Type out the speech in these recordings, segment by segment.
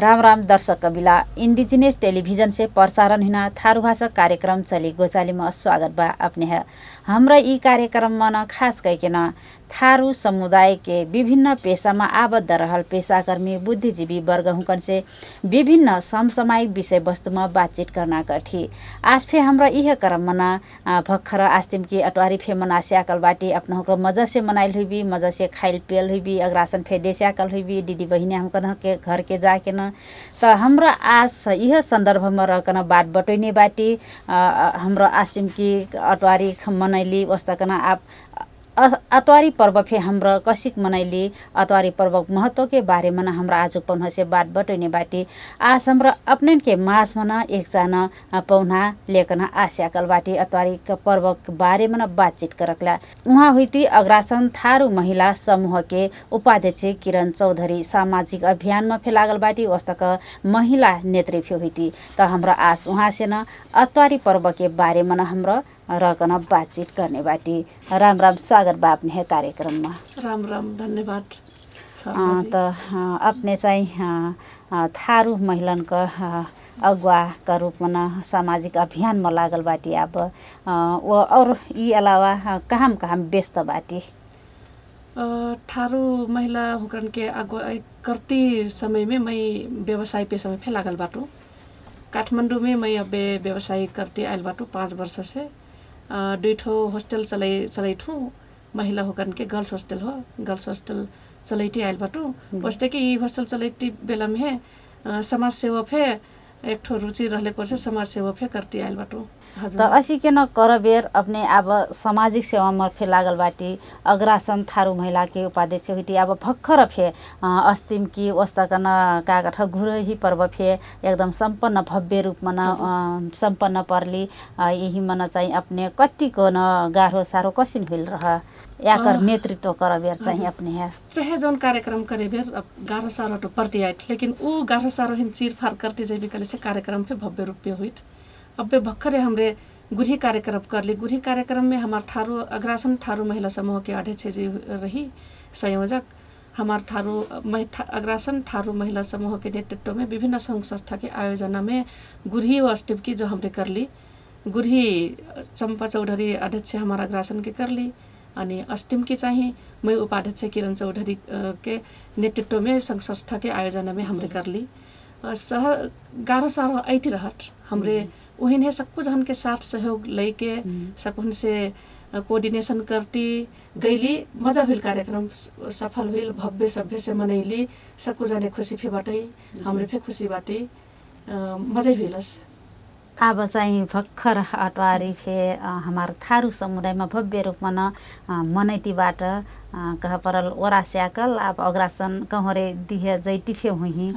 राम राम दर्शक कबिला indigenous television से प्रसारण हुना थारू भाषा कार्यक्रम चली गोचाली में स्वागत बा अपने है हमरा ई कार्यक्रम में खास करके थारू समुदाय के विभिन्न पेशा में आबद्ध रहल पेशाकर्मी बुद्धिजीवी वर्ग हुकन से विभिन्न समसामयिक विषय वस्तु में बातचीत करना कठी। आज फे हमरा यह क्रम मना भखर आस्तिम की अटवारी फे मना स्याकल बाटी अपना हुक्र मजा से मनाइल हुई मजा से खाइल पियल हुई अग्रासन फे दे स्याकल हुई दीदी बहिनी हमकन के घर के जाके न त हमरा आज यह संदर्भ में रहकन बात बटोइने बाटी हाम्रो आस्तिम की अटवारी मनैली वस्तकन आप अतवारी पर्व फे हाम्रो कसिक मनैली अतवारी पर्व महत्व के बारे में हमरा आज पौना से बात बटोइने बाटी। आज हमरा अपने के मास मना एक जना पौना लेकन आस्याकल बाटी अतवारी का पर्व के बारे में बातचीत करकला। उहाँ हुईती अग्रासन थारू महिला समूह के उपाध्यक्ष किरण चौधरी सामाजिक अभियान में फे लागल बाटी वस्तक महिला नेत्री फे हुईती। त हमरा आज उहाँ से न अतवारी पर्व के बारे में हमरा रहकन बातचीत करने बाटी। राम राम स्वागत बा अपने कार्यक्रम में। राम राम धन्यवाद। तो अपने चाहिँ थारू महिलन का अगुवा का रूप में सामाजिक अभियान में लागल बाटी। अब वो और ये अलावा कहाँ व्यस्त बाटी? थारू महिला हुकन के अगुवाई करती समय में मैं व्यवसाय पेशा में लागल बाटू। काठमाडौँ में मैं अब व्यवसाय करते आयल बाटू 5 वर्ष से। 2 ठो हॉस्टल चलाइठू महिला होकन के गर्ल्स हॉस्टल हो गर्ल्स हॉस्टल चलाइटी आयल बाटू। पछते कि हॉस्टल चलाइटी बेला में है समाज सेवा फे एक ठो रुचि रहले को से समाज सेवा फे करती आयल बाटू। तो असी के न करबेर अपने अब सामाजिक सेवा में फे लागल बाटी। अग्रासन थारू महिला के उपाध्यक्ष हुईती। अब भक्खर फे अस्तिम की वस्तकन कागठ घुरही पर्व फे एकदम संपन्न भव्य रूप में संपन्न परली। यही मन चाहिँ अपने कति को न गाह्रो सारो कसिन होइल रह याकर नेतृत्व करबेर चाहिँ अपने है चाहे जोन कार्यक्रम करे बेर गाह्रो सारो तो परती आइट लेकिन ऊ गाह्रो सारो हिन चीरफार करती जैबी कले से कार्यक्रम पे भव्य रूप पे हुईट। अब भक्खरे हमरे गुरही कार्यक्रम करली। गुरही कार्यक्रम में हमार थारू अग्रासन थारू महिला समूह के अध्यक्ष जी रही संयोजक। हमार अग्रासन थारू महिला समूह के नेतृत्व में विभिन्न संघ संस्था के आयोजना में गुरही व अष्टमी की जो हमने करली। गुरही चंपा चौधरी अध्यक्ष हमारा अग्रासन के करली अनि अष्टमी की चाहिए मैं उपाध्यक्ष किरण चौधरी के नेतृत्व में संघ संस्था के आयोजना में हमरे करली। गाह्रो सारो ऐटी रहट हमरे उहिन है सबको जहन के साथ सहयोग लेके सकुन से कोऑर्डिनेशन करती गईली। मजा हुई कार्यक्रम सफल हुई भव्य सभ्य से मनैली। सबको जाने खुशी फे बाटे हमरे फे खुशी बाटे मजा हुईलस। अब चाहिँ भक्खर अटवारी फे हमार थारू समुदाय में भव्य रूप में मनैतीबाट कह परल ओरा स्याकल अब अग्रासन कहरे दिहे जैती फे हुई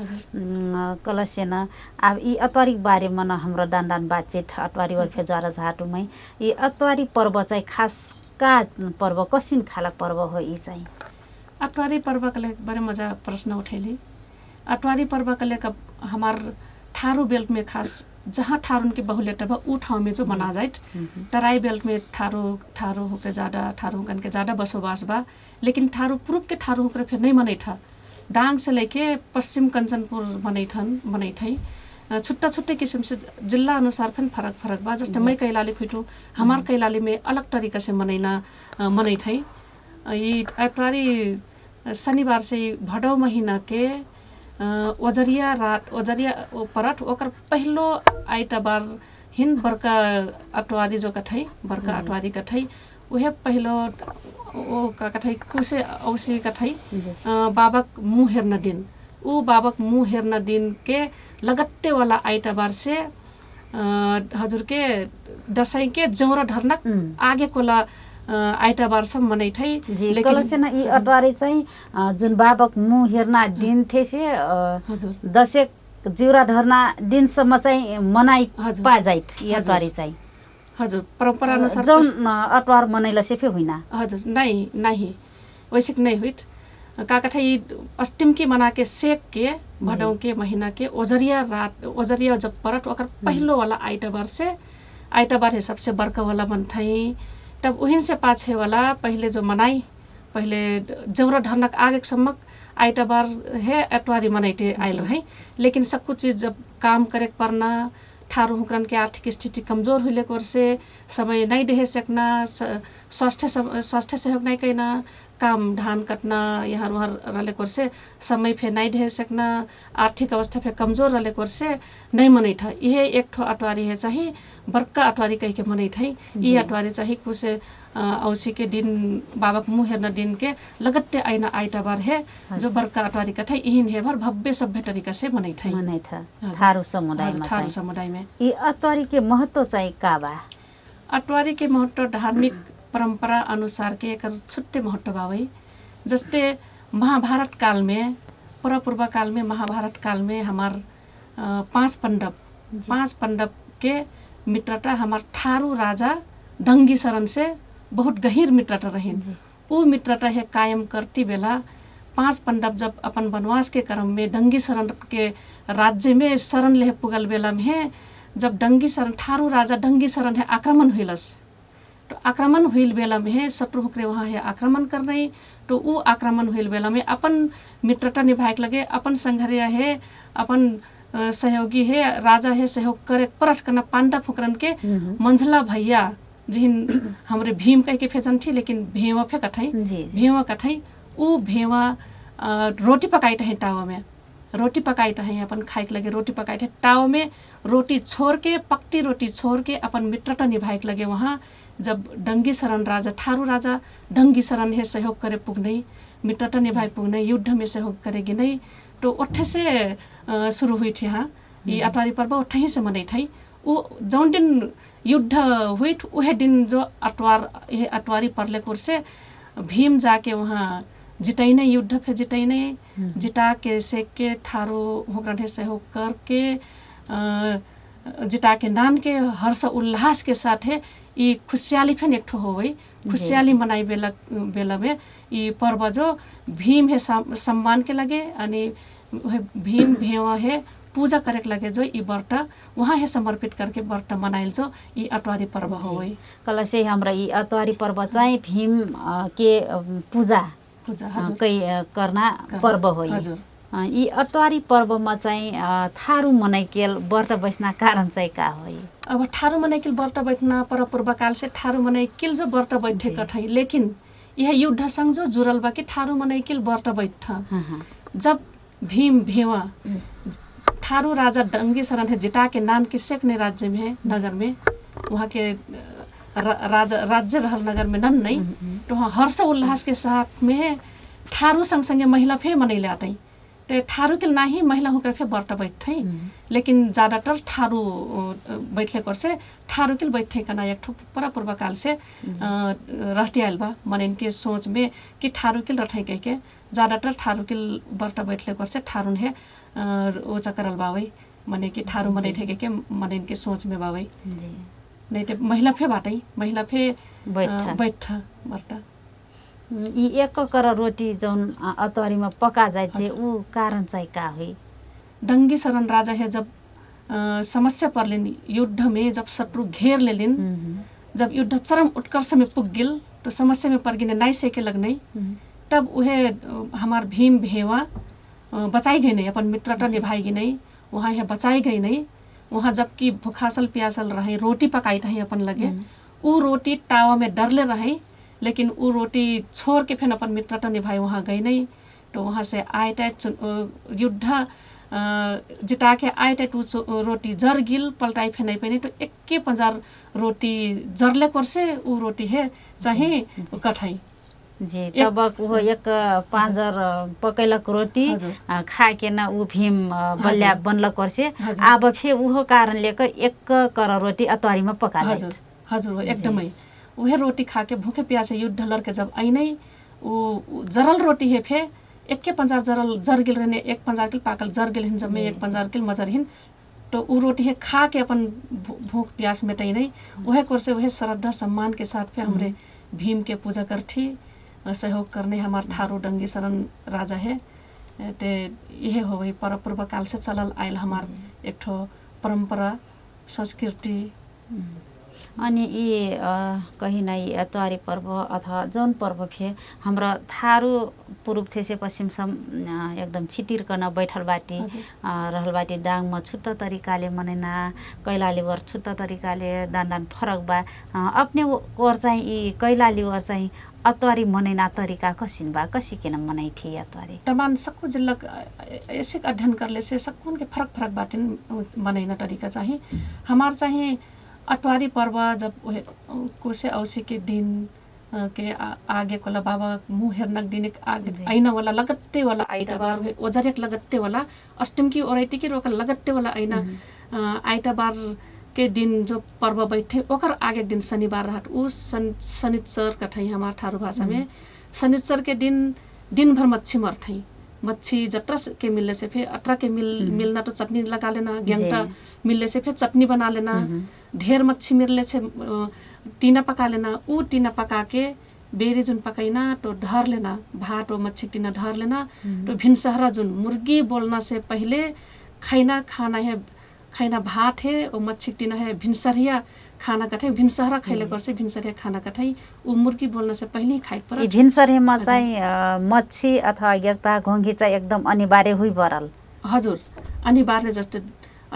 कलस्य न। अब ई अतवारी बारे में हाम्रो दान बातचीत अतवारी फे ज्वारा झाटू में ये अतवारी पर्व चाहिँ खास का पर्व कसिन खालक पर्व हो? ई चाहिँ अतवारी पर्व के बड़े मजा प्रश्न उठैली। अतवारी पर्व के लेकर हमार थारू बेल्ट में खास जहाँ थारून की बहुल्यता बा ऊ ठाउँ में जो मना जाए। तराई बेल्ट में थारू होकर ज़्यादा थारू होकर के ज़्यादा बसोबास बा लेकिन थारू पूर्व के थारू होकर फिर नहीं मनै था। डांग से लेके पश्चिम कंचनपुर मनै थई छुट्टा छुट्टे किस्म से जिला अनुसार फिर फरक बा। जैसे मैं कैलाली खुटू हमार कैलाली में अलग तरीका से मनै थई। ये अतवारी शनिवार से भदौ महीना के ओजरिया परत ओकर पहलो आइतबार हिन बरका अटवारी जो कठै बरका अटवारी कठै उहे पहलो ओ का कठै कुसे औसी कठै बाबक मुँह हेर्न दिन ऊ बाबक मुँह हेर्न दिन के लगत्ते वाला आइतबार से हजुर के दसैँ के जौरा ढर्नक आगे कोला आइतबार सब मनै थै। लेकिन ई अटवारी चाहिँ जुन बाबक मुँह हेर्ना दिन थे से दशे जिउरा ढर्ना दिनसम्म चाहिँ मनाइ पा जाइत ई अटवारी चाहिँ हजुर परंपरा अनुसार जौन अटवार मनैला से फे हुइना हजुर नहीं वैसे नहीं हुइट का कठै अष्टमी के मना के सेक के भदौ के महीना के ओजरिया जब परत ओकर पहलो वाला आइतबार है सबसे बड़का वाला मन थई। तब उहिन से पाछे वाला पहले जो मनाई पहिले जौरा ढरनक आगे सम्मक आइतबार है एतवारी मनैते आयल रहे, लेकिन सब कुछ चीज जब काम करे पड़ना, ठारू हुकरन के आर्थिक स्थिति कमजोर हुई लेकर से समय नहीं दे सकना, स्वास्थ्य सहयोग नहीं करना, काम धान कटना यहाँ वहाँ रहले कर से समय फे नहीं दे सकना, आर्थिक अवस्था फे कमजोर रहले कर से नहीं मनै था। यह एक ठो अटवारी है चाहिए बड़का अटवारी कह के मनै था। ये अटवारी चाहिए कुछ औसी के दिन बाबा को मुँह हेर्न दिन के लगत्ते आइना आइतबार है जो बड़का अटवारी का था। यही है भर भव्य सभ्य तरीका से मनै था थारू समुदाय में। ये अटवारी के महत्व चाहिँ का बा? अटवारी के महत्व धार्मिक परंपरा अनुसार के एक छुट्टे महत्व बावै। जस्ते महाभारत काल में, पूर्व काल में, महाभारत काल में हमार 5 पांडव के मित्रता हमार ठारू राजा डंगी शरण से बहुत गहीर मित्रता रहिन। वो मित्रता है कायम करती बेला 5 पांडव जब अपन वनवास के क्रम में डंगी शरण के राज्य में शरण ले पुगल बेला में है, जब डंगी शरण ठारू राजा डंगी शरण है आक्रमण हुईलस, तो आक्रमण हुईल बेला में है शत्रु हुकरे वहाँ है आक्रमण कर रही। तो वो आक्रमण हुईल बेला में अपन मित्रता निभाएक लगे, अपन संघरिया है, अपन सहयोगी है, राजा है, सहयोग करे परट करना पांडव हुकरन के मंझला भैया जिन हमरे भीम कह के फेजन थी, लेकिन भेवा फे कठाई भेवा कठाई ऊ भेवा रोटी पकाई है टावा में, रोटी पकाई है अपन खाए के लगे, रोटी पकाई है टाव में रोटी छोड़ के, पकटी रोटी छोड़ के अपन मित्रता निभाए के लगे। वहाँ जब डंगी शरण राजा ठारू राजा डंगी शरण है सहयोग करे पुगनई, मित्रता निभाए पुगनई, युद्ध में सहयोग करेगी नहीं, तो उठे से शुरू हुई थी। हाँ, ये अटवारी पर्व उठे से मनाई थी। वो जौन दिन युद्ध हुई वह दिन जो अटवारी परले कोर से भीम जाके वहाँ जितैने युद्ध फे जितैने जिता के सेक के ठारू हुकरन है सहयोग करके जिता के नान के हर्ष उल्लास के साथ है ये खुशहाली फेन एक ठो हो गई। खुशहाली मनाई बेला में ये पर्व जो भीम है सम्मान के लगे अनि भीम भेवा है पूजा करे के लगे जो ये व्रत वहाँ है समर्पित करके व्रत मनाइल जो ये अटवारी पर्व हो गई। कल से हमरा ये अटवारी पर्व चाहिँ भीम के पूजा करना पर्व हो। यी अटवारी पर्वमा चाहिँ थारू मनाइकेल व्रत बस्ना कारण चाहिँ का हो? अब ठारू मनाइकेल व्रत बैठना पूर्व काल से ठारू मनाइकेल जो व्रत बैठे कठै, लेकिन यह युद्ध संग जो जुड़ल बा कि ठारू मनाइकेल व्रत बैठ। जब भीम भेवा ठारू राजा डंगी शरण है जिता के नान के सेकने राज्य में है, नगर में वहाँ के राज्य रहल नगर में नन नहीं, तो वहाँ हर्ष उल्लास के साथ में ठारू संग संगे महिला फे मनैले आते। तो ठारू के नाही महिला होकर फे व्रत बैठे, लेकिन ज़्यादातर ठारू बैठले कर से ठारू के बैठे का ना एक ठो पूर्व काल से रहती आयल बा मन इनके सोच में कि ठारू के रखे कह के ज़्यादातर ठारू के व्रत बैठले कर से ठारू है ओचा करल बावई मने कि ठारू मने ठेके के मन इनके सोच में बावई नहीं तो महिला फे बाटई महिला फे बैठ व्रत। यी एक कर रोटी जौन अतवारीमा पका जाए जे ऊ कारण चाहिँ का हुई? डंगी शरण राजा है जब समस्या परलिन युद्ध में, जब शत्रु घेर लेलिन, जब युद्ध चरम उत्कर्ष में पुग गिल तो समस्या में परगिने नाई सेके लगने, तब वह हमार भीम भेवा बचाई गई नहीं, अपन मित्रता निभाई नहीं, वहाँ है बचाई गई नहीं। वहाँ जबकि भूखासल प्यासल रहे रोटी पकाई था अपन लगे, वो रोटी टावा में डरले रहे, लेकिन वो रोटी छोड़ के फिर अपन मित्रता निभाई वहाँ गई नहीं। तो वहाँ से आए युद्ध जिता के आए रोटी जर गिल पलटाई फे नहीं पैनी, तो एक पंजार रोटी जरले कर से वो रोटी है चाहे कठाई जी तब वो एक पांजर पकैलक रोटी खा के ना ऊ भीम बल्ल्या बनल कर से अब फे उहो कारण लेकर एक कर रोटी अतवारी में पका हजुर हजुर एकदमै वह रोटी खा के भूखे प्यासे युद्ध लड़के जब आई नहीं वो जरल रोटी है फे एक पंजार जरल जर गिल रहने एक पंजार किल पाकल जर गिल जब में एक पंजार किल मजर हिन, तो वो रोटी है खा के अपन भूख प्यास मिटाई नहीं। वह कर से वह श्रद्धा सम्मान के साथ पे हमरे भीम के पूजा करती सहयोग करने हमार ठारू डंगी शरण राजा है। ते यह हो गई पूर्व काल से चलल आयल हमार एक ठो परंपरा संस्कृति। अनि यी कहीं न एतवारी पर्व अथवा जौन पर्व फे हाम्रो थारू पूर्व थे से पश्चिम सम एकदम छितिरकन बैठल बाटी रहल बाटी दाङमा छुट्टा तरिकाले मनेना कैलाली वर छुट्टा तरिकाले दान फरक बा अपने ओर चाहिँ यी कैलाली वर चाहिँ अतवारी मनेना तरीका कसिन बा कसी के न मनाई थी अतवारी तमान सक्कु जिल्ला ऐसे अध्ययन करले से सक्कुन के फरक फरक बाटिन मनाइना तरीका चाहिँ हमार चाहिँ अटवारी पर्व जब कोसे औसी के दिन के आगे कोला बाबा मुँह हेर्नक दिन आगे ऐना वाला लगत्ते वाला आइतबार ओजरेक लगत्ते वाला अष्टम की ओराइटी की रोकल लगत्ते वाला ऐना आइतबार के दिन जो पर्व बैठे ओकर आगे दिन शनिबार रहत उ शनिचर कठै हमार थारू भाषा में शनिचर के दिन भर मच्छी मरठै मच्छी जत्रा के मिलने से फिर 18 के मिलना तो चटनी लगा लेना गेंगटा मिलने से फिर चटनी बना लेना ढेर मच्छी मिलने से टीना पका लेना उ टीना पका के बेरी जुन पकाइना तो ढर लेना भात और मच्छी टीना ढर लेना तो भिनसहरा जुन मुर्गी बोलना से पहले खाना है खाना भात है और मच्छी टीना है भिनसरिया खाना कठै भिनसहरा खैले गर्छ भिनसरिया खाना कठै उ मुर्गी बोल्न से पहिले खाइ पर भिनसरियामा चाहिँ मच्छी अथवा एकता घोंघी चाहिँ एकदम अनिवार्य हुइ बरल हजुर अनिवार्य जस्तो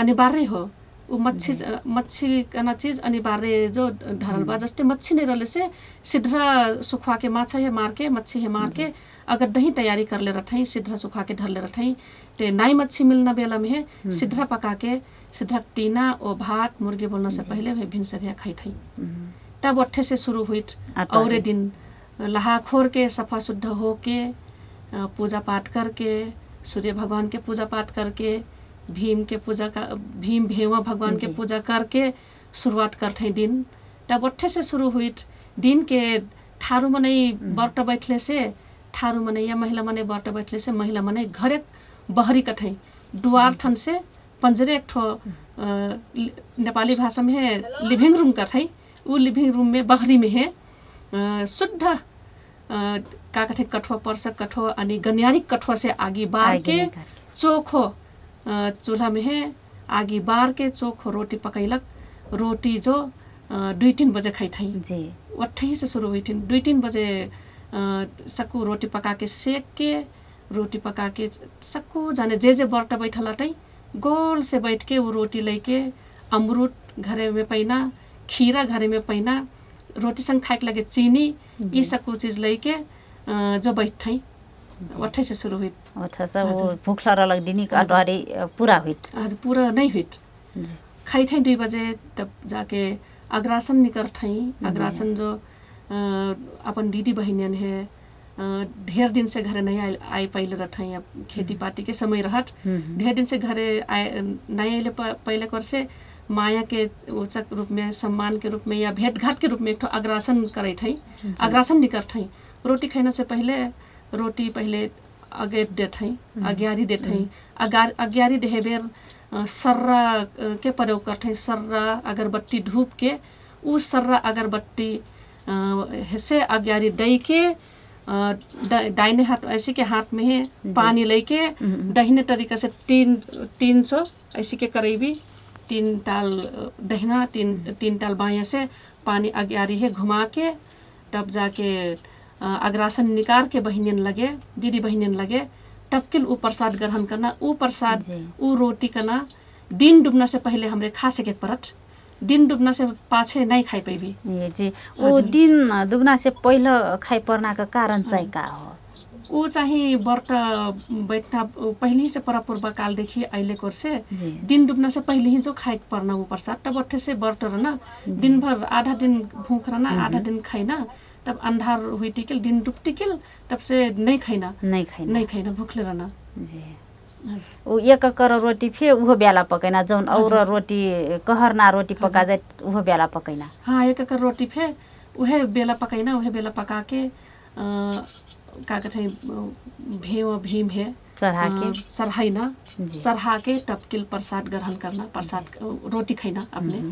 अनिवार्य हो उ मच्छी कना चीज अनिवार्य जो ढरल बा जस्ते मच्छी नहीं रहले से सिधरा सुखवा के माछा है मार के मच्छी है मार के अगर दही तैयारी कर ले रठै सिधरा सुखा के ढर ले रठै ते नाई मच्छी मिलना बेला में सिधरा पका के सिधरा टीना और भात मुर्गी बोलने से पहले वे भिनसरिया खाई थी तब अट्ठे से शुरू हुई और दिन लहा खोर के सफा शुद्ध हो के पूजा पाठ करके सूर्य भगवान के पूजा पाठ करके भीम भेवा भगवान के पूजा करके शुरुआत करते दिन तब अट्ठे से शुरू हुई दिन के ठारू मनै व्रत बैठले से ठारू मनै या महिला मनै व्रत बैठले से महिला मनै घरे बहरी कठै दुआर ठन से पंजरे एक ठो नेपाली भाषा में है लिविंग रूम कठै उ लिविंग रूम में बहरी में है शुद्ध का कठै कठुआ पर्सक कठुआ अनि गन्यारी कठुआ से आगी बार के चोखो चूल्हा में है आगी बार के चोखो रोटी पकैलक रोटी जो 2-3 बजे खाई थी वट्ठै से शुरू हुई थी 2-3 बजे सक्कू रोटी पका के सेक के रोटी पका के सक्कू जाने जे व्रत बैठल हटै गोल से बैठ के वो रोटी लेके अमरूद घरे में पैना खीरा घरे में पैना रोटी संग खाए के लगे चीनी ये सक्कू चीज लेके जो बैठै वट्ठै से शुरू हुई अच्छा सब भूख लग दिनी का अटवारी पूरा हुई आज पूरा नहीं हुई खाई थे 2 बजे तब जाके अग्रासन निकर थई अग्रासन जो अपन दीदी बहनियन है ढेर दिन से घरे नहीं आई पहले रठै खेती पाती के समय रहत ढेर दिन से घरे नहीं आइले पहले कर से माया के उचक रूप में सम्मान के रूप में या भेंट घाट के रूप में एक ठो अग्रासन करे थई अग्रासन निकर थई रोटी खाने से पहले रोटी पहले अगे देथै अग्यारी देथै अग्यारी देहेबेर सर्रा के प्रयोग करथै सर्रा अगरबत्ती धूप के उ सर्रा अगरबत्ती से अग्यारी दई के दाहिने हाथ ऐसे के हाथ में है पानी लेके दाहिने तरीका से तीन सौ ऐसे के करीबी 3 ताल दहिना 3 ताल बायां से पानी अग्यारी है घुमा के तब जाके अग्रासन निकार के बहनियन लगे दीदी बहनियन लगे टपकिल ऊ प्रसाद ग्रहण करना ऊ प्रसाद ऊ रोटी करना दिन डूबना से पहले हमरे खा सके परत दिन डूबना से पाछे नहीं खाई पैबी जी ओ दिन डूबना से पहले खाई पर्ना का कारण चाहिँ का हो ऊ चाहिँ व्रत बैठना पहले ही से परपूर्व काल देखि अहिले कोर्से दिन डूबना से पहले ही जो खाई पर्ना ऊ प्रसाद तब अट्ठे से व्रत रहना दिन भर आधा दिन भूख रहना आधा दिन खाइना तब अंधार हुई टिकल दिन डूब टिकल तब से नहीं खाइना भूखले रहना जी उ एक कर रोटी फे उहो बेला पकैना जौन और रोटी कहरना रोटी पका जाए उहो बेला पकैना हाँ एक कर रोटी फे उहे बेला पकैना उहे बेला पका के का कहते भेव भीम है चढ़ाइना चढ़ा के टपकिल प्रसाद ग्रहण करना प्रसाद रोटी खाइना अपने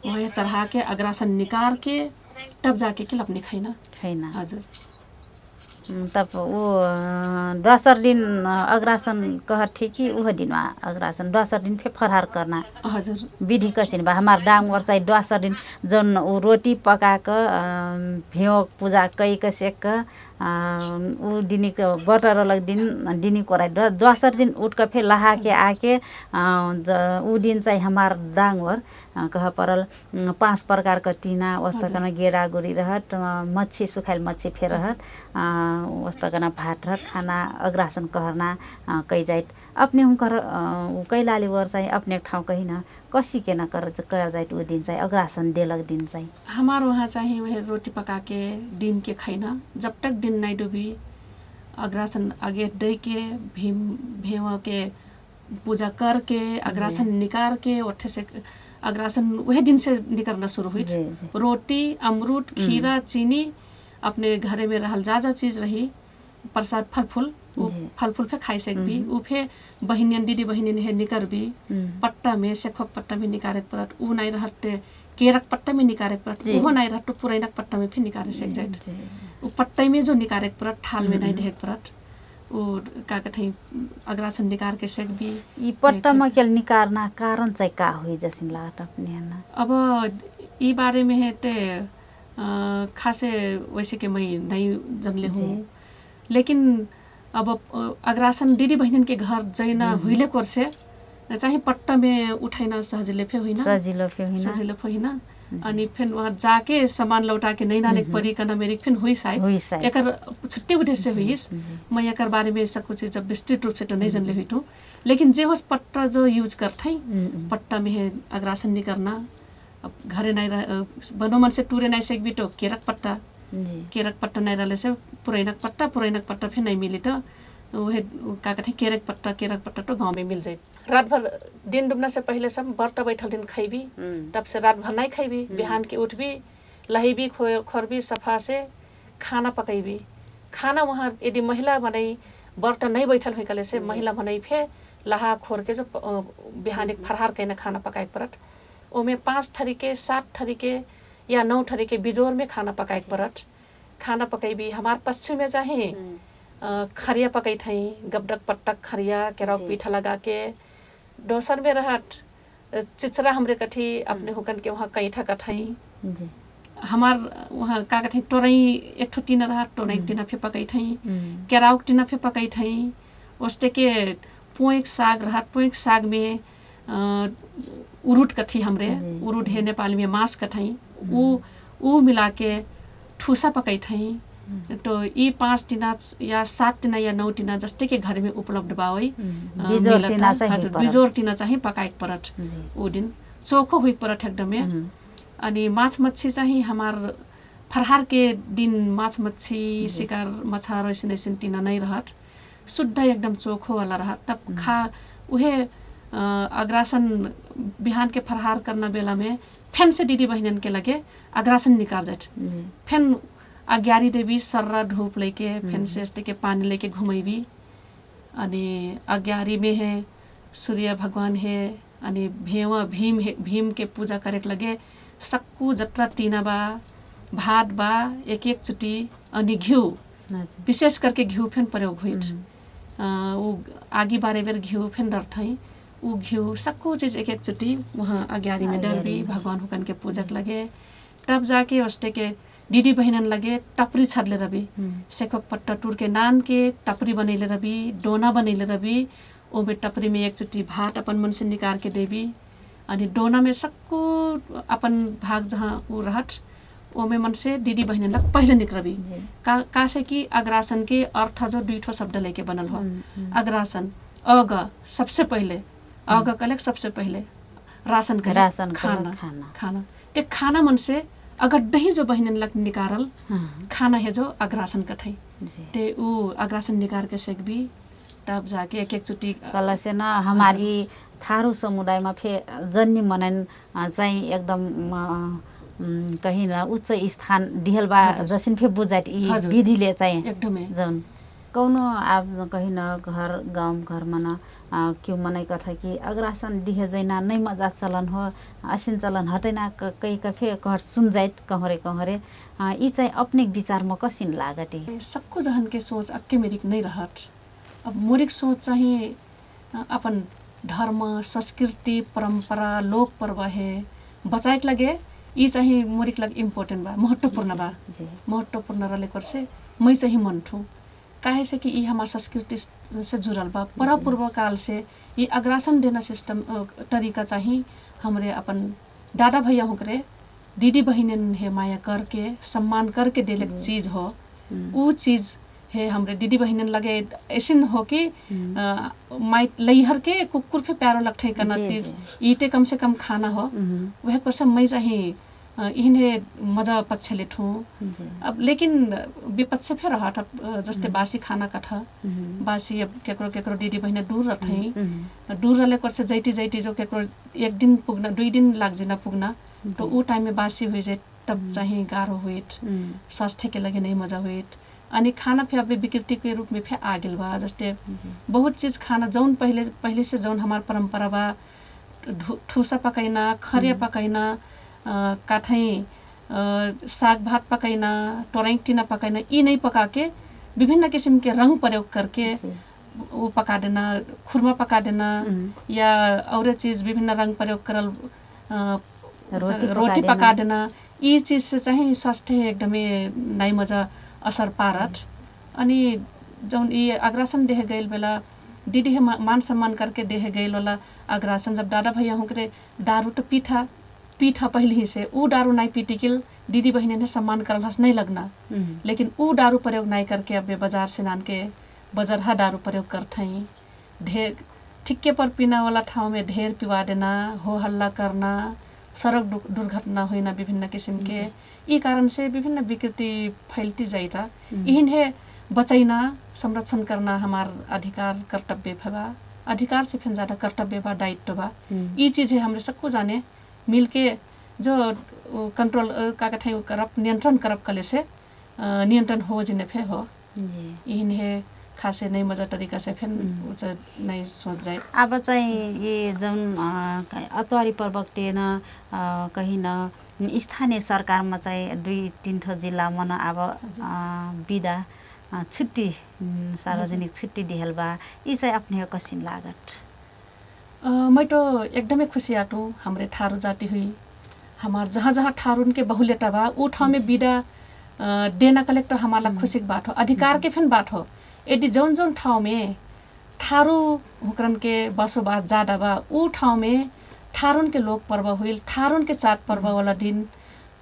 वह चढ़ा के अग्रासन निकार के तब जाके के अपने खाइना हजुर तब ऊ दोसर दिन अग्रासन कहर थी कि उह दिनमा अग्रासन दोसर दिन फे फरहार करना हजुर विधि कसिन बा हमार डांग और चाहिँ दोसर दिन जौन ऊ रोटी पकाक भेव पूजा कैक सेक ऊ दिनी व्रत रहलक दिन दिनी कोराइ दोसर दिन उठ के फे लहा के आके ऊ दिन चाहिँ हमार डांग और कह परल 5 प्रकार का टीना वस्ता कना गेडा गुरी रहत मच्छी सुखाइल मच्छी फे रहत वस्ता कना भात रहत खाना अग्रासन कहरना कै जाइत अपने हुनकर कैलाली वर चाहिँ अपने ठाउँ कहीं न कसी के न कर जाइत ऊ दिन चाहिँ अग्रासन देलक दिन चाहिँ हमार वहाँ चाहिँ वह रोटी पका के दिन के खैना जब तक दिन नहीं डूबी अग्रासन आगे दे के भेव के पूजा करके अग्रासन निकाल के ओठे से अग्रासन वह दिन से निकलना शुरू हुई रोटी अमरूद खीरा चीनी अपने घरे में रहल जा चीज रही प्रसाद फल फूल फल फूल फे खाई सक भी उ फे बहिनियन दीदी बहिनियन है निकर भी पट्टा में सेखक पट्टा में निकारे परत उ नहीं रहते केरक पट्टा में निकारे परत वो नहीं रहते पुरैनक पट्टा में फे निकारे सक जाइत उ पट्टा में जो निकारे परत थाल में नहीं ढेक परत उ का कथै अग्रासन निकार के सेक भी ई पट्टा में केल निकारना कारण चाहिँ का होई जसिन लागत अपने न अब ई बारे में है ते खासे वैसे के मैं नहीं जानले हूँ लेकिन अब अग्रासन दीदी बहिनीन के घर जैना हुइले कोर्से चाहिँ पट्टा में उठाइन सजिलो फे होइन अनि फिर वहाँ जाके सामान लौटा के नहीं नाने परिकन मेरी फिर हुई साइड एकर छुट्टी उद्देश्य हुईस मैं एकर बारे में सब कुछ जब विस्तृत रूप से तो नहीं जानले हुई तो लेकिन जे होस पट्टा जो यूज करथै पट्टा में है अग्रासन नहीं करना अब घरे नहीं बनो मन से टूरे नहीं सेक भी तो केरक पट्टा नहीं रहले से पुरैनक पट्टा फिर नहीं मिली तो वह का कहते केरक पट्टा तो गांव में मिल जाए रात भर दिन डूबने से पहले सब व्रत बैठल दिन खैबी तब से रात भर नहीं खैबी बिहान के उठबी लहीबी खोरबी सफा से खाना पकैबी खाना वहाँ यदि महिला बनाई व्रत नहीं बैठल हुई कले से महिला बनाई फे लहा खोर के जो बिहान एक फरहार कहना खाना पकाए परत ओमे 5 ठरीके 7 ठरीके या 9 ठरीके बिजोर में खाना पकाए परत खाना पकैबी हमार पश्चिम में चाहे खरिया पकई थई गबडक पट्टक खरिया केराव पीठा लगा के डोसर में रहट चिचरा हमरे कठी अपने हुकन के वहाँ कैठा कठई हमार वहाँ का कठई टोरई एक ठो टीना रहट टोरई टीना फे पकई थई केराव टीना फे पकई थई ओस्टे के पोइक साग रहट पोइक साग में उरुट कठी हमरे उरुट है नेपाली में मांस कठई ऊ मिला के ठूसा पकई थई तो ये 5 टीना या 7 टीना या 9 टीना जस्ते के घर में उपलब्ध बावई बिजोर टीना चाहिँ पकाए परत ओ दिन चोखो हुई परत एकदमै अनि माछ मच्छी चाहिँ हमार फरहार के दिन माछ मच्छी शिकार मछार ऐसन टीना नहीं रहत शुद्ध एकदम चोखो वाला रहत तब खा उहे अग्रासन बिहान के फरहार करना बेला में फेन से दीदी बहिनन के लगे अग्रासन निकाल जात फेन अग्यारी देवी सर्रा धूप लेके फेन से के पानी लेके घुमैबी अनि अग्यारी में है सूर्य भगवान है अनि भेवा भीम के पूजा करे लगे सक्कू जत्रा टीना बा भात बा एक चुटी अनि घिउ विशेष करके घिउ फेन प्रयोग हुई ऊ आगी बारे बेर घिउ फेन डरथई ऊ घिउ सक्कू चीज एक चुटी वहाँ अग्यारी में डरबी भगवान हुकन के पूजक लगे तब जाके उसटे के दीदी बहिनन लगे टपरी छरले रबी सेखक पट्टा टूर के नान के टपरी बनैले रबी डोना बनैले रबी ओमे टपरी में एक चुटी भात अपन मन से निकाल के देबी अनि डोना में सक्कू अपन भाग जहाँ ऊ रहत ओमे मन से दीदी बहिनन लग पहले निकरबी का से कि अग्रासन के अर्थ जो 2 ठो शब्द लेके बनल हो अग्रासन अग सबसे पहले अग कलेक सबसे पहले राशन खाना ते खाना मन से अगर दही जो बहिनन लग निकारल खाना है जो अग्रासन कथई ते ऊ अग्रासन निकार के सेक भी तब जाके एक चुटी कला से ना हमारी थारू समुदाय में फे जन्नी मनन चाहिँ एकदम कहीं न उच्च स्थान दिहल बा जसिन फे बुझाइत ई विधिले चाहिँ एकदमै जन कौनो आप कहीं न घर गाँव घर मन क्यों मनै कथा कि अग्रासन दिहे जैना नहीं मजा चलन हो असिन चलन हटैना कई कफे कहर सुन जाइत कहरे कहरे ई चाहिँ अपने विचार में कसिन लागटी सबको जहन के सोच अक्के मेरिक नहीं रहत। अब मोरिक सोच चाहिँ अपन धर्म संस्कृति परंपरा लोक पर्व है बचाएक लगे ई चाहिँ मोरिक लग इम्पोर्टेंट बा महत्वपूर्ण बा महत्वपूर्ण रहले कर से मैं चाहिँ मन ठू काहे से कि ई हमार संस्कृति से जुड़ल बा पूर्व काल से ये अग्रासन देना सिस्टम तरीका चाहिँ हमरे अपन दादा भैया होकरे दीदी बहिनन है माया करके सम्मान करके देले चीज हो वो चीज है हमरे दीदी बहिनन लगे ऐसिन हो कि माई लैहर के कुकुर पे प्यारो लगठे करना चीज ईते कम से कम खाना हो वह कर से मैं चाहिँ इन्हें मजा पक्षले ठू। अब लेकिन विपक्ष फेर हट जस्ते बासी खाना कथा बासी अब केकरो केकरो दीदी बहिनी दूर रहे दूर रहले कर से जैटी जो केकरो एक दिन पुग्ना 2 दिन लाग जिना पुग्ना तो वो टाइम में बासी हुई जाए तब चाहिँ गाह्रो हुएट स्वास्थ्य के लगे नहीं मजा हुएट अनि खाना फिर अब विकृति के रूप में फिर आ गेल बा जस्ते बहुत चीज खाना जौन पहले से जौन हमार परंपरा बा ठूसा पकाइना खरिया पकाइना काठै साग भात पकाइना टोरैंग टीना पकाइना ई नहीं पका के विभिन्न किस्म के रंग प्रयोग करके वो पका देना खुरमा पका देना या और चीज विभिन्न रंग प्रयोग करल रोटी पका देना ई चीज से चाहिँ स्वास्थ्य एकदमै नाइ मजा असर पारत। अनि जौन ई अग्रासन देह गइल बेला दीदी मान सम्मान करके देह गइल वाला अग्रासन जब दादा भैया होकरे दारू तो पीठा पहले ही से ऊ दारू नहीं पीटी किल दीदी बहिनी ने सम्मान करल हस नहीं लगना लेकिन ऊ दारू प्रयोग नहीं करके अब बाजार से नान के बजरहा दारू प्रयोग करते ढेर ठिक्के पर पीना वाला ठाव में ढेर पिवा देना हो हल्ला करना सड़क दुर्घटना होना विभिन्न किस्म के ई कारण से विभिन्न विकृति फैलती जाइटा इहिन है बचाइना संरक्षण करना हमार अधिकार कर्तव्य बा अधिकार से फिर ज्यादा कर्तव्य बा दायित्व बा ई चीज है हमरे सबको जाने मिलके जो कंट्रोल का कठै करप नियंत्रण करप कले से नियंत्रण हो जिने फे हो इहिन है खासे नहीं मजा तरीका से फिर नहीं सोच जाए। अब चाहिँ ये जौन अतवारी पर्वकटेन कहीं न स्थानीय सरकारमा चाहिँ 2-3 ठो जिल्ला मन अब बिदा छुट्टी सार्वजनिक छुट्टी दिहल बा ई चाहिँ अपने कसिन लागत। मैं तो एकदमै खुशी आटू हमरे ठारू जाति हुई हमार जहाँ ठारून के बहुल्यता बा ऊ ठाउँ में बिदा देना कलेक्टर हमारा खुशी की बात हो अधिकार के फिर बात हो यदि जौन ठाउँ में ठारू हुकरन के बसोबास ज्यादा बा ऊ ठाउँ में ठारून के लोक पर्व हुई ठारून के चाट पर्व वाला दिन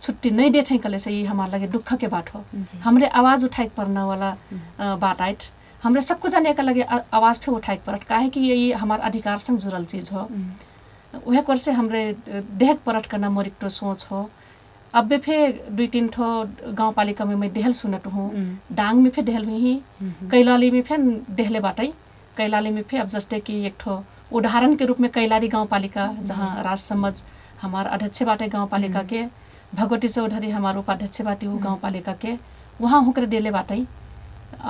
छुट्टी नहीं देते कले से ये हमारे लगे दुख के बात हो हमरे आवाज उठाई पड़ना वाला बात आइट हमरे सबको जाने का लगे आवाज फिर उठाई पड़त काहे कि ये हमारा अधिकार संग जुड़ल चीज हो वह कर से हमरे देख परट करना मोरिक तो सोच हो। अब भी फिर 2-3 ठो गाँव पालिका में मैं देहल सुनत हूँ डांग में फिर देहल हुई कैलाली में फिर देहले बाटई कैलाली में फिर अब जस्ते कि एक ठो उदाहरण के रूप में कैलाली गाँव पालिका जहाँ राज समझ हमार अध्यक्ष बाटे गाँव पालिका के भगवती चौधरी हमार उपाध्यक्ष बाटी वो गाँव पालिका के वहाँ होकर देले बाटई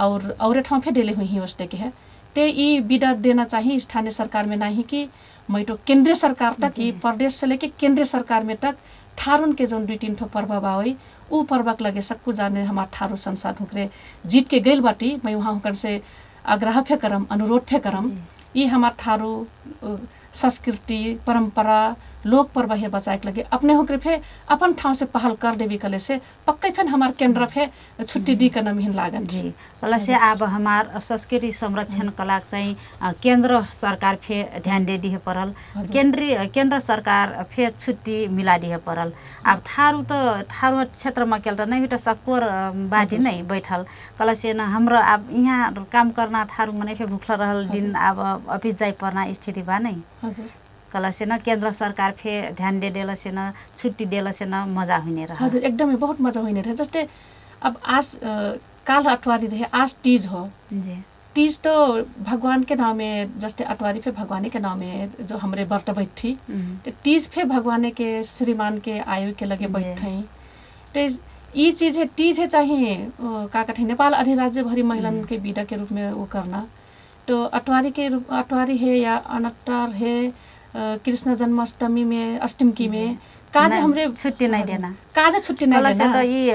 और ठाउँ फिर देले हुई वस्ते के है ते ई बिदा देना चाहिए स्थानीय सरकार में नहीं कि मैं तो केंद्रीय सरकार तक ही प्रदेश से लेके केंद्रीय सरकार में तक ठारून के जौन 2-3 ठो पर्व बावई ऊ पर्वक लगे सबको जाने हमार ठारू संसार हुकरे जीत के गइल बाटी मैं वहाँ होकर से आग्रह फे करम अनुरोध फे करम ई हमार ठारू संस्कृति परंपरा लोक पर्व है बचाए के लगे अपने होकर फे अपन ठाव से पहल कर देवी कले से पक्के फिर हमार केंद्र फे छुट्टी दी करना मिहिन लागत जी कला से अब हमार संस्कृति संरक्षण कला चाहिँ केंद्र सरकार फे ध्यान दे दिए परल केंद्र सरकार फे छुट्टी मिला दिए परल अब थारू क्षेत्र में केल्टा नहीं बेटा सकोर बाजी नहीं बैठल कला से न हाम्रो अब यहाँ काम करना थारू मने फे भूखला रहल दिन अब ऑफिस जाई परना स्थिति बा नहीं हजुर कला से न केंद्र सरकार फे ध्यान दे देला से न छुट्टी देला से न मजा हुने रहा हजुर एकदमै बहुत मजा हुने रहे जस्ते अब आज काल अठवारी रहे आज तीज हो जी तीज तो भगवान के नाम में जस्ते अठवारी पे भगवान के नाम में जो हमरे व्रत बैठी तीज पे भगवान के श्रीमान के आयु के लगे बैठे तो ये चीज़ है तीज है चाहे का कहते नेपाल अधिराज्य भरी महिलाओं के बीड़ा के रूप में वो करना। तो अटवारी है या अनट्टर है कृष्ण जन्माष्टमी में अष्टमी में काज हमरे छुट्टी नहीं देना, काज छुट्टी नहीं देना। तो ये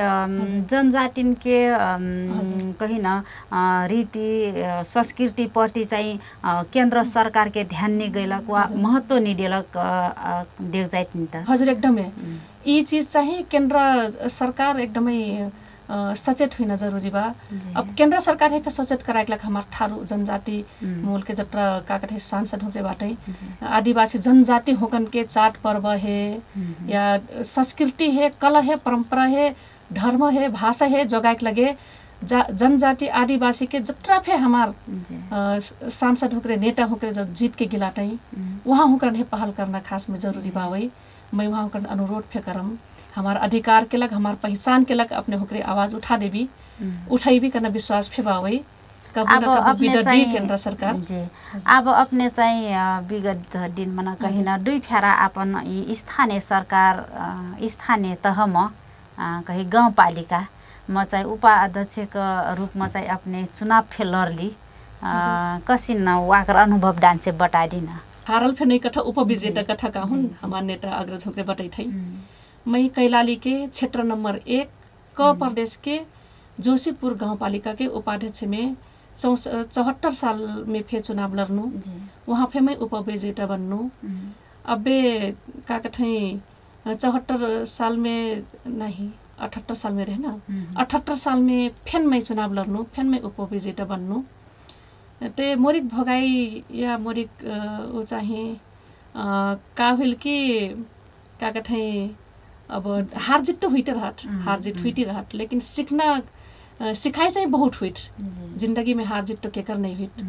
जनजातिन के कहीं न रीति संस्कृति प्रति चाहिँ केन्द्र सरकार के ध्यान नहीं गइलक वा महत्व नहीं दिलक देख जाइत नि त। हजुर एकदमै ये चीज चाहिँ केन्द्र सरकार एकदमै सचेत हुन जरूरी बा। अब केन्द्र सरकार है सचेत कराइक लग हमार ठारू जनजाति मूल के जत्रा का कहते सांसद होते बाटे आदिवासी जनजाति होकन के चाट पर्व है या संस्कृति है, कला है, परंपरा है, धर्म है, भाषा है जोगाइक लगे जनजाति आदिवासी के जत्रा फे हमार सांसद होकरे नेता होकरे जब जीत के गिलाटई वहाँ होकर है पहल करना खास में जरूरी बा। वही मैं वहाँ होकर अनुरोध फे करम हमारा अधिकार के लग हमार पहचान के लग अपने होकरे आवाज उठा देवी उठाई भी करना विश्वास फे बावई कबू न कबू बिदा दी केंद्र सरकार जी। अब अपने चाहिँ विगत दिन मना कहीं न दुई फेरा अपन स्थानीय सरकार स्थानीय तहमा कहीं गाउँपालिका म चाहिँ उपाध्यक्षको रूपमा चाहिँ अपने चुनाव फे लड़ली कसिन वाकर अनुभव डांसे बताइदिन। हारल फे नहीं कथा उपविजेता कथा का हुन हमार नेता अग्रज होकरे बताई थई। मैं कैलाली के क्षेत्र नंबर 1 क प्रदेश के जोशीपुर गाउँपालिका के उपाध्यक्ष में 74 साल में फे चुनाव लड़नू वहाँ फे मैं उपविजेता बननू। अबे का कथे 74 साल में नहीं 78 साल में रहे ना 78 साल में फेन मैं चुनाव लड़नू फेन मैं उपविजेता बननू। ते मोरिक भगाई या मोरिक वो चाहे का होल कि का कथे अब हार जीत तो हुईते रहत हार जीत हुईती रहत लेकिन सीखना सिखाई चाहिँ बहुत हुईट जिंदगी में हार जीत तो केकर नहीं हुईट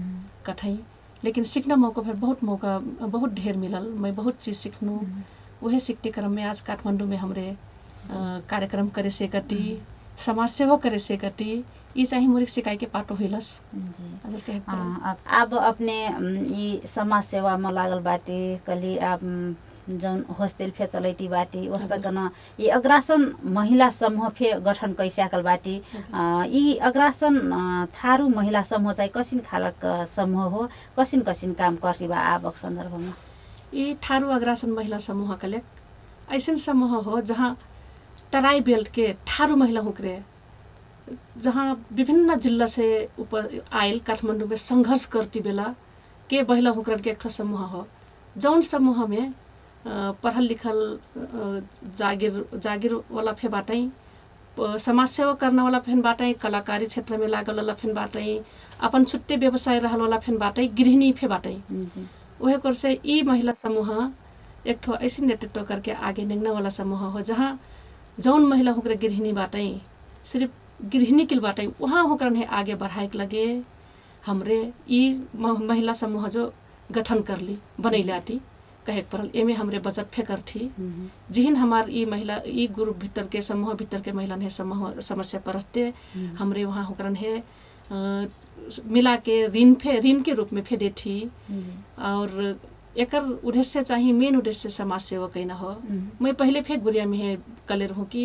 कठाई लेकिन सीखना मौका फिर बहुत ढेर मिलल। मैं बहुत चीज़ सीखनू वही सीखते क्रम में आज काठमांडू में हमरे कार्यक्रम करे से कटी समाज सेवा करे से कटी ये चाहिँ मोरी सिकाई के पाटो हुइलस। अब अपने ये समाज सेवा में लागल बाटे कली आप जौन हॉस्टल फे चलैती बाटी वस्तकन ये अग्रासन महिला समूह फे गठन कैसाकल बाटी ये अग्रासन थारू महिला समूह चाहिँ कसिन खालक समूह हो कसिन काम करती बा आवक संदर्भमा। ये थारू अग्रासन महिला समूह कले ऐसन समूह हो जहाँ तराई बेल्ट के थारू महिला हुकरे जहाँ विभिन्न जिला से आयल काठमांडू में संघर्ष करती बेला के महिला हुकरन के एक समूह हो जौन समूह में पढ़ल लिखल जागीर वाला फे बाटई समाज सेवा करने वाला फेन बाटई कलाकारी क्षेत्र में लागल वाला फेन बाटई अपन छुट्टे व्यवसाय रहल वाला फेन बाटई गृहिणी फे बाटई वह कर से ई महिला समूह एक ठो ऐसी नेतृत्व करके आगे निगने वाला समूह हो जहाँ जौन महिला होकर गृहिणी बाटई सिर्फ गृहिणी के बाटई वहाँ होकर है आगे बढ़ाए लगे हमरे ई महिला समूह जो गठन कर ली बनैले आटी कहे पड़ल एमे हमरे बचत फेकर थी जिहिन हमार ई महिला ई ग्रुप भीतर के समूह भीतर के महिला है समस्या परते हमरे वहाँ होकर है मिला के ऋण के रूप में फेदे थी और एकर उद्देश्य चाहिए मेन उद्देश्य समाज सेवा कैना हो। मैं पहले फे गुड़िया में है कलेर हूँ कि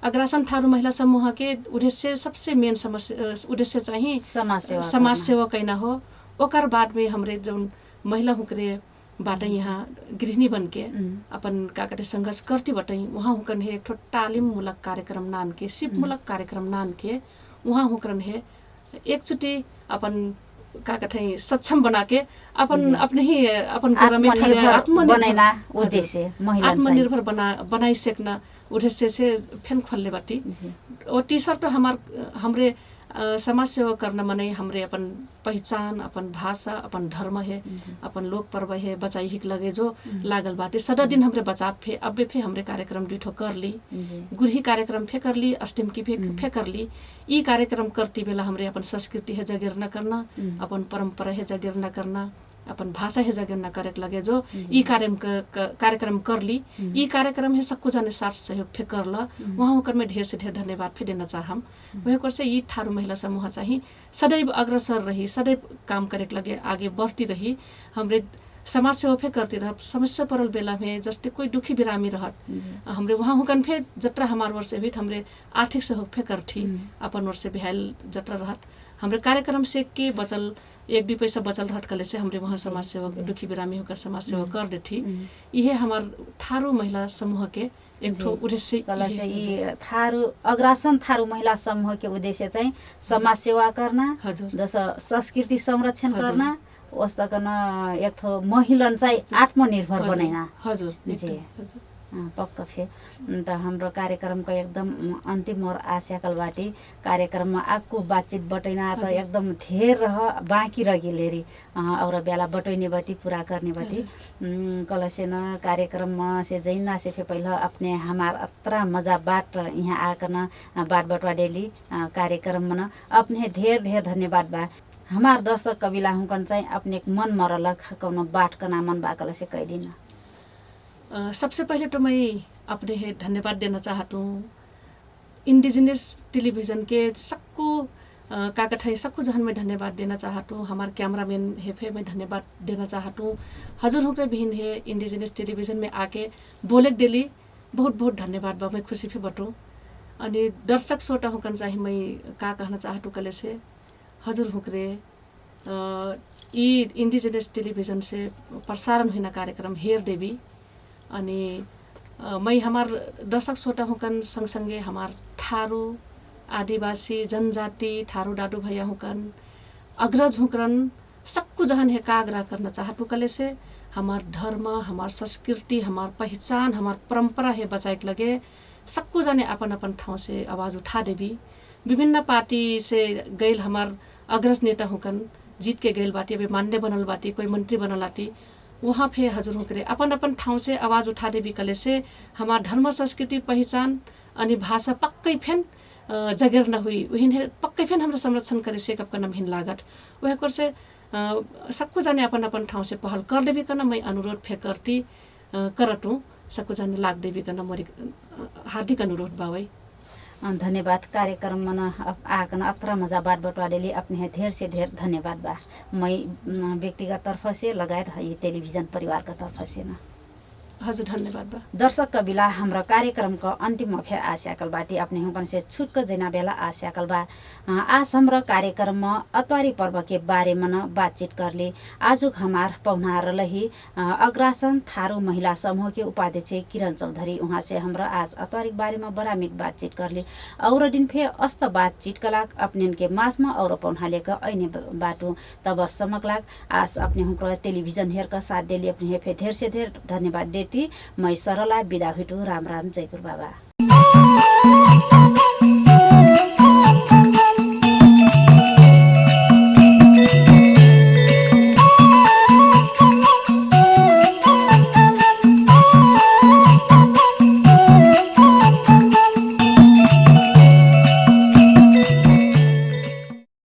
अग्रासन थारू महिला समूह के उद्देश्य सबसे मेन उद्देश्य चाहिए समाज सेवा कैना हो। ओकर बाद में हमरे जौन महिला हुकरे बाटे यहाँ गृहिणी बन के अपन का कहते संघर्ष करती बटई वहाँ हुकन है एक ठो तालीम मूलक कार्यक्रम नान के सिप मूलक कार्यक्रम नान के वहाँ हुकन है एक चुटी अपन का कहते सक्षम बना के अपन अपने ही अपन आत्मनिर्भर बनाई सकना उद्देश्य से फेन खोलने बाटी। और तीसरा तो हमरे समाज सेवा करना मने हमरे अपन पहचान अपन भाषा अपन धर्म है अपन लोक पर्व है बचाई हिक लगे जो लागल बाटे सदा दिन हमरे बचाव फे अबे फे हमरे कार्यक्रम दुठो कर ली गुरही कार्यक्रम फे कर ली अष्टमी की फे कर ली ई कार्यक्रम करती बेला हमरे अपन संस्कृति है जगेर न करना अपन परंपरा है जगेर न करना अपन भाषा है जगह न करे लगे जो ई कार्यक्रम कर ली ई कार्यक्रम है सबको जाने साथ सहयोग फे कर ला वहाँ होकर में ढेर से ढेर धन्यवाद फे देना चाहम। वह कर से ई थारू महिला समूह चाहिए सदैव अग्रसर रही सदैव काम करे लगे आगे बढ़ती रही हमरे समाज सेवा फे करती रह समस्या परल बेला में जस्ते कोई दुखी बिरामी रहत हमरे वहाँ हुकन फे जत्रा हमार वर्ष भी हमरे आर्थिक सहयोग फे करथी अपन वर्ष बिहाल जत्रा रहत हमरे कार्यक्रम से के बचल 1-2 पैसा बचल रहत कले से हमरे वहाँ समाज सेवा दुखी बिरामी होकर समाज सेवा कर देथी इहे हमार थारू महिला समूह के एक ठो उद्देश्य कलसे यी थारू अग्रासन थारू महिला समूह के उद्देश्य चाहिँ समाज सेवा करना जस संस्कृति संरक्षण करना वस्ता गर्न एक थो महिला चाहिँ आत्मनिर्भर बनाइना हजुर जी पक्का फे त हाम्रो कार्यक्रमको एकदम अन्तिम और आशाकल बाटी कार्यक्रममा आकु बातचीत बटैना त एकदम धेर रह बाँकी रगिलेरी और बेला बटैने बाटी पूरा करने बाटी कलसेन कार्यक्रममा से जैना से फे पहिला अपने हमार अत्रा मजा बाट यहाँ आकन बाट बटवा डेली कार्यक्रम मन अपने ढेर ढेर धन्यवाद बा हमार दर्शक कविला हुकन चाहिँ अपने मन मरलक कौनो बाट कना मन बा कलसे कह दिन सबसे पहले तो मैं अपने धन्यवाद देना चाहता हूँ इंडिजिनस टेलीविज़न के सबको काकठाई सबको जहन में धन्यवाद देना चाहता हूँ हमारे कैमरामैन हेफे में धन्यवाद देना चाहता हूँ हजुर हुक्रे बिहिन है इंडिजिनस टेलीविज़न में आके बोले डेली बहुत बहुत धन्यवाद बा मैं खुशी फे बटूँ अनि दर्शक श्रोता हुकन चाहिँ मैं का कहना चाहता हूँ कले से हजुर हुक्रे यी इंडिजिनस टेलीविज़न से प्रसारण हुना कार्यक्रम हेर देवी अनि मैं हमार दर्शक श्रोता हुकन सँगसँगै हमार थारू आदिवासी जनजाति थारू डाडू भैया हुकन अग्रज हुकरन सबको जहन है काग्रह करना चाहतु कले से हमार धर्म हमार संस्कृति हमार पहचान हमार परंपरा है बचाए के लगे सबको जाने अपन अपन ठाउँ से आवाज़ उठा देवी विभिन्न पार्टी से गैल हमार अग्रज नेता हुकन जीत के गैल बाटी अभी मान्य बनल बाटी कोई मंत्री बनल बाटी वहाँ फे हजुर हुक्रे अपन अपन ठाउँ से आवाज़ उठा देवी कले से हमार धर्म संस्कृति पहचान अनि भाषा पक्कै फेन जगेर न हुई वहीन पक्कै फेन हमरा संरक्षण करे से कब नाम हिन लागत वह कर से सबको जाने अपन अपन ठाउँ से पहल कर देवी कना मैं अनुरोध फे करती करतूँ सबको जाने लाग देवी कना मोरी हार्दिक अनुरोध बावै धन्यवाद कार्यक्रम मन आकन अत्र मजा बाट बटवाडेली अपने धेर से धेर धन्यवाद बा मैं व्यक्तिगत तर्फ से लगायत ये टेलीविजन परिवार का तरफ से न हजुर धन्यवाद बा दर्शक कविला हाम्रो कार्यक्रमको अन्तिम अफे आस्याकल बाटी अपने हुकन से छुटक जना बेला आस्याकल बा आज हाम्रो कार्यक्रममा अतवारी पर्व के बारे में बातचीत करले आजुक हमार पौनार रही अग्रासन थारू महिला समूह के उपाध्यक्ष किरण चौधरी वहाँ से हाम्रो आज अतवारी बारे में बड़ा मीट बातचीत करले और दिन फे अस्त बातचीत कलाक अपने के मास में और पौनाले का ऐने बाटो तब समकलाक आज अपने हुकर टेलीविजन हेर का साथ देली अपने फे धेर से धेर धन्यवाद देती मैं सरला विदा हुटु राम राम जय गुरु बाबा